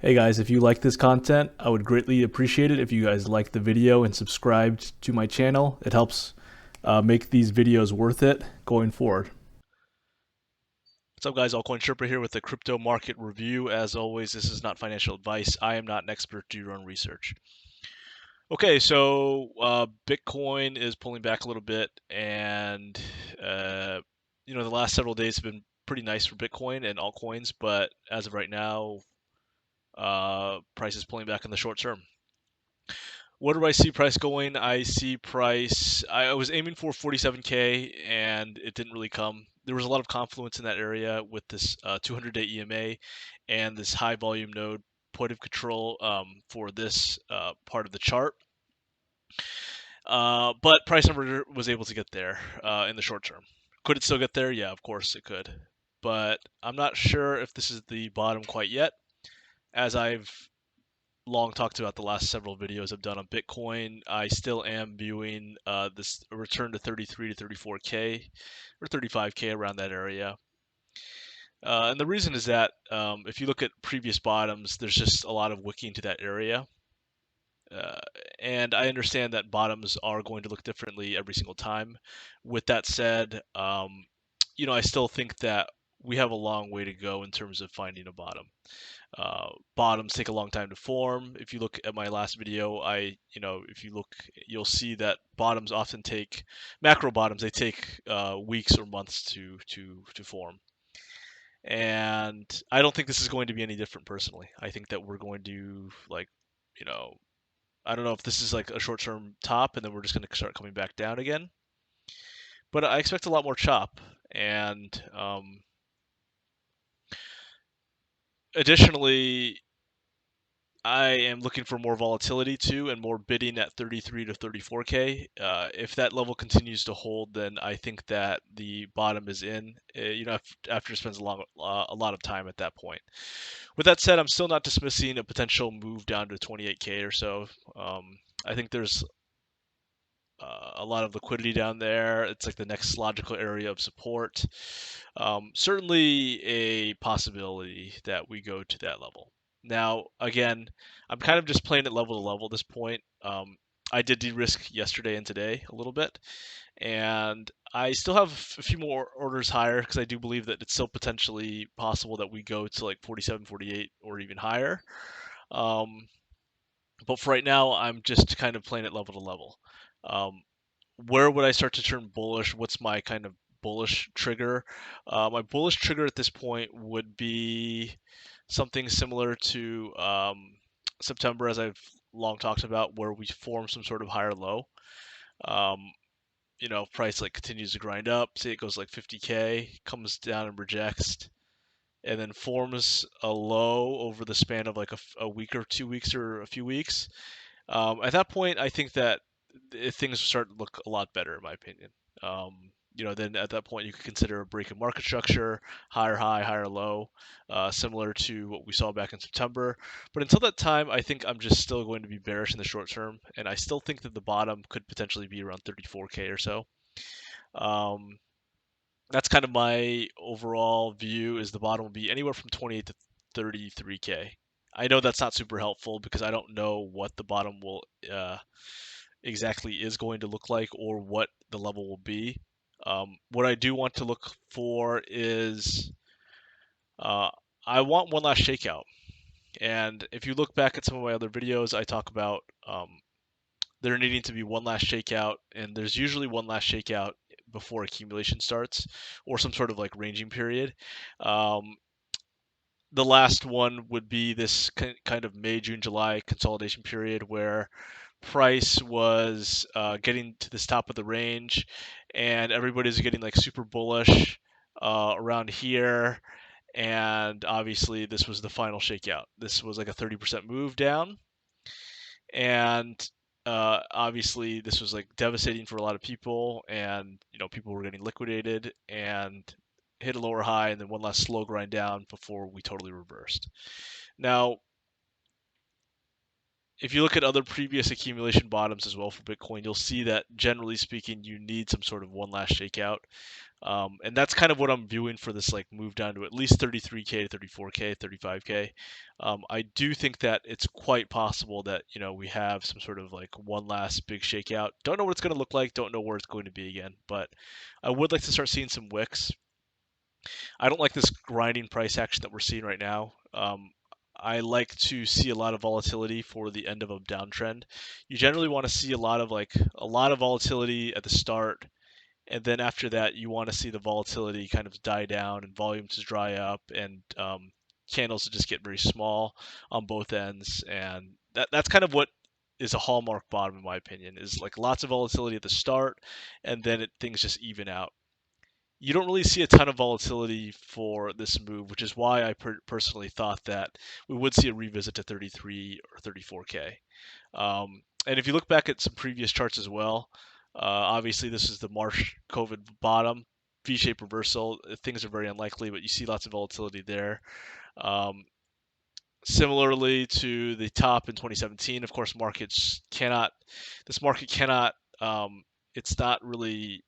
Hey guys, if you like this content, I would greatly appreciate it if you guys like the video and subscribed to my channel. It helps make these videos worth it going forward. What's up, guys? Altcoin Sherpa here with the crypto market review. As always, this is not financial advice. I am not an expert. Do your own research. Okay, so Bitcoin is pulling back a little bit, and uh, the last several days have been pretty nice for Bitcoin and altcoins, but as of right now, price is pulling back in the short term. Where do I see price going? I see price. I was aiming for 47K, and it didn't really come. There was a lot of confluence in that area with this 200-day EMA and this high volume node point of control for this part of the chart. But price never was able to get there in the short term. Could it still get there? Yeah, of course it could. But I'm not sure if this is the bottom quite yet. As I've long talked about the last several videos I've done on Bitcoin, I still am viewing this return to 33 to 34K or 35K around that area. And the reason is that if you look at previous bottoms, there's just a lot of wicking to that area. Uh, and I understand that bottoms are going to look differently every single time. With that said, I still think that we have a long way to go in terms of finding a bottom. Bottoms take a long time to form. If you look at my last video, if you look, you'll see that bottoms often take macro bottoms. They take weeks or months to form. And I don't think this is going to be any different personally. I think that we're going to you know, I don't know if this is like a short-term top and then we're just going to start coming back down again. But I expect a lot more chop. And additionally, I am looking for more volatility too and more bidding at 33 to 34K. If that level continues to hold, then I think that the bottom is in. After it spends a lot of time at that point. With that said, I'm still not dismissing a potential move down to 28K or so. I think there's a lot of liquidity down there. It's like the next logical area of support. Certainly a possibility that we go to that level. Now, again, I'm kind of just playing it level to level at this point. I did de-risk yesterday and today a little bit, and I still have a few more orders higher because I do believe that it's still potentially possible that we go to like 47, 48, or even higher. Um, but for right now, I'm just kind of playing it level to level. Um, where would I start to turn bullish? What's my kind of bullish trigger? My bullish trigger at this point would be something similar to September, as I've long talked about, where we form some sort of higher low. Um, if price like continues to grind up, say it goes like 50K, comes down and rejects, and then forms a low over the span of like a week or 2 weeks or a few weeks. At that point, I think that things start to look a lot better, in my opinion. Then at that point you could consider a break in market structure, higher high, higher low, similar to what we saw back in September. But until that time, I think I'm just still going to be bearish in the short term, and I still think that the bottom could potentially be around 34K or so. Um, that's kind of my overall view. Is the bottom will be anywhere from 28 to 33K. I know that's not super helpful because I don't know what the bottom will exactly is going to look like or what the level will be. What I do want to look for is uh, I want one last shakeout. And if you look back at some of my other videos, I talk about there needing to be one last shakeout, and there's usually one last shakeout before accumulation starts or some sort of like ranging period. Um, the last one would be this kind of May, June, July consolidation period where price was getting to this top of the range and everybody's getting like super bullish around here. And obviously, this was the final shakeout. This was like a 30% move down. And obviously, this was like devastating for a lot of people. And, people were getting liquidated and hit a lower high and then one last slow grind down before we totally reversed. Now, if you look at other previous accumulation bottoms as well for Bitcoin, you'll see that generally speaking, you need some sort of one last shakeout. And that's kind of what I'm viewing for this like move down to at least 33k to 34k, 35k. I do think that it's quite possible that we have some sort of like one last big shakeout. Don't know what it's going to look like. Don't know where it's going to be again, but I would like to start seeing some wicks. I don't like this grinding price action that we're seeing right now. I like to see a lot of volatility for the end of a downtrend. You generally want to see a lot of volatility at the start, and then after that you want to see the volatility kind of die down and volume to dry up, and candles to just get very small on both ends, and that's kind of what is a hallmark bottom in my opinion, is like lots of volatility at the start, and then things just even out. You don't really see a ton of volatility for this move, which is why I personally thought that we would see a revisit to 33 or 34k. And if you look back at some previous charts as well, obviously this is the March COVID bottom, V-shaped reversal. Things are very unlikely, but you see lots of volatility there. Um, Similarly to the top in 2017, of course, this market cannot, it's not really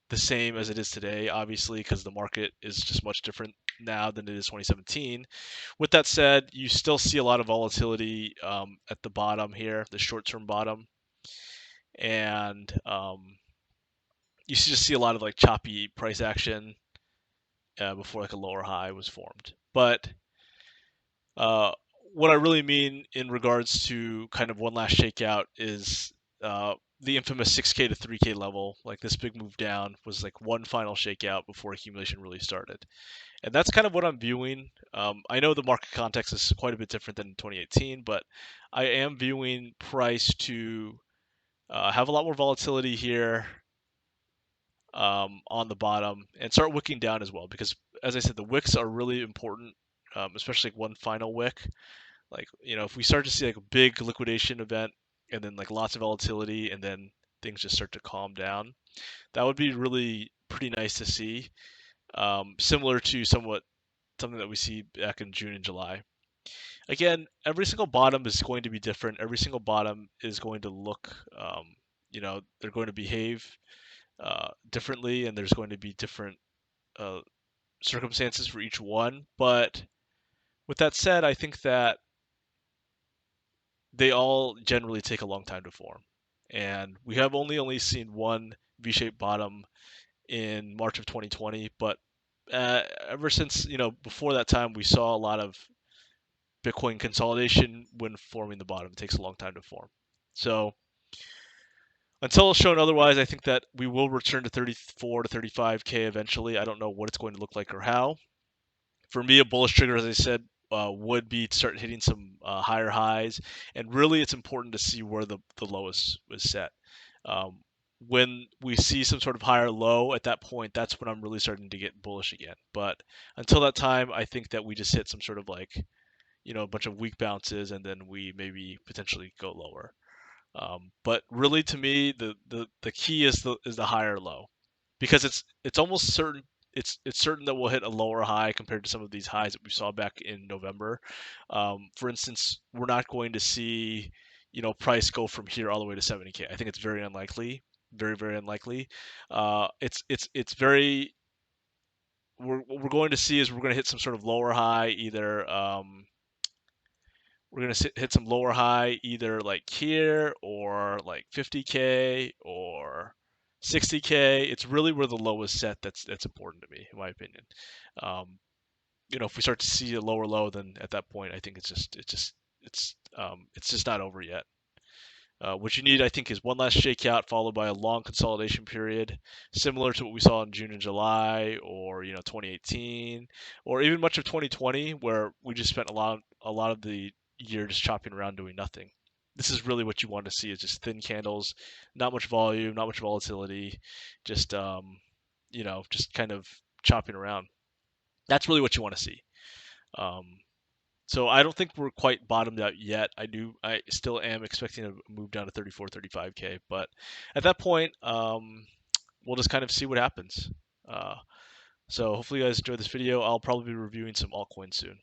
the same as it is today, obviously, because the market is just much different now than it is 2017. With that said, you still see a lot of volatility at the bottom here, the short-term bottom, and you just see a lot of like choppy price action before like a lower high was formed. But uh, what I really mean in regards to kind of one last shakeout is the infamous 6K to 3K level. Like this big move down was like one final shakeout before accumulation really started. And that's kind of what I'm viewing. I know the market context is quite a bit different than 2018, but I am viewing price to have a lot more volatility here on the bottom and start wicking down as well. Because as I said, the wicks are really important, especially like one final wick. Like, if we start to see like a big liquidation event and then like lots of volatility and then things just start to calm down, that would be really pretty nice to see. Similar to something that we see back in June and July. Again, every single bottom is going to be different. Every single bottom is going to look, they're going to behave differently, and there's going to be different uh, circumstances for each one. But with that said, I think that they all generally take a long time to form. And we have only seen one V-shaped bottom in March of 2020, but ever since, before that time, we saw a lot of Bitcoin consolidation when forming the bottom. It takes a long time to form. So until shown otherwise, I think that we will return to 34 to 35k eventually. I don't know what it's going to look like or how. For me, a bullish trigger, as I said, would be to start hitting some higher highs, and really, it's important to see where the lowest was set. When we see some sort of higher low at that point, that's when I'm really starting to get bullish again. But until that time, I think that we just hit some sort of like a bunch of weak bounces, and then we maybe potentially go lower. But really, to me, the key is the higher low, because it's almost certain it's certain that we'll hit a lower high compared to some of these highs that we saw back in November. For instance, we're not going to see price go from here all the way to 70k. I think it's very unlikely, very very unlikely. It's very what we're going to see is we're going to hit some sort of lower high, either we're going to hit some lower high either like here or like 50k or 60k. It's really where the low is set that's important to me, in my opinion. Um, if we start to see a lower low, then at that point, I think it's just not over yet. What you need, I think, is one last shakeout followed by a long consolidation period, similar to what we saw in June and July, or 2018, or even much of 2020, where we just spent a lot of the year just chopping around doing nothing. This is really what you want to see: is just thin candles, not much volume, not much volatility, just just kind of chopping around. That's really what you want to see. Um, so I don't think we're quite bottomed out yet. I still am expecting a move down to 34, 35k, but at that point, we'll just kind of see what happens. So hopefully you guys enjoyed this video. I'll probably be reviewing some altcoins soon.